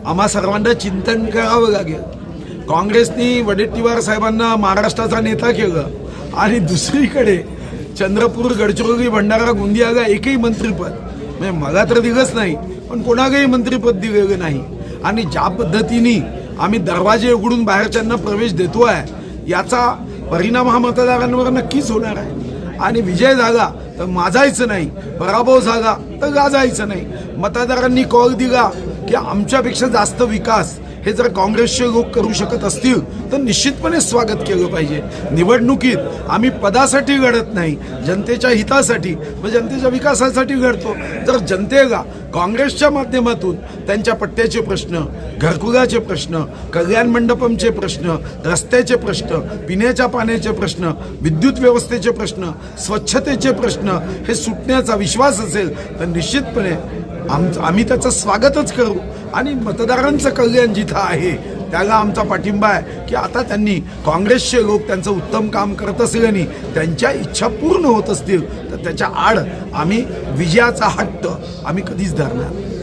आम्हा सर्वांना चिंतन करावं लागेल. काँग्रेसनी वडेट्टीवार साहेबांना महाराष्ट्राचा नेता केलं आणि दुसरीकडे चंद्रपूर, गडचिरोली, भंडारा, गोंदियाला एकही मंत्रिपद म्हणजे मला तर दिलंच नाही, पण कोणालाही मंत्रिपद दिलेलं नाही. आणि ज्या पद्धतीने आम्ही दरवाजे उघडून बाहेरच्यांना प्रवेश देतो आहे याचा परिणाम हा मतदारांवर नक्कीच होणार आहे. आणि विजय झाला तर माजायचं नाही, पराभव झाला तर गाजायचं नाही. मतदारांनी कौल दिला की आमच्यापेक्षा जास्त विकास हे जर काँग्रेसचे लोक करू शकत असतील तर निश्चितपणे स्वागत केलं पाहिजे. निवडणुकीत आम्ही पदासाठी लढत नाही, जनतेच्या हितासाठी व जनतेच्या विकासासाठी लढतो. जर जनतेला काँग्रेसच्या माध्यमातून त्यांच्या पट्ट्याचे प्रश्न, घरकुलाचे प्रश्न, कल्याण मंडपमचे प्रश्न, रस्त्याचे प्रश्न, पिण्याच्या पाण्याचे प्रश्न, विद्युत व्यवस्थेचे प्रश्न, स्वच्छतेचे प्रश्न हे सुटण्याचा विश्वास असेल तर निश्चितपणे आम्ही त्याचं स्वागतच करू. आणि मतदारांचं कल्याण जिथं आहे त्याला आमचा पाठिंबा आहे की आता त्यांनी काँग्रेसचे लोक त्यांचं उत्तम काम करत असल्याने त्यांच्या इच्छा पूर्ण होत असतील तर त्याच्या आड आम्ही विजयाचा हट्ट आम्ही कधीच धरणार.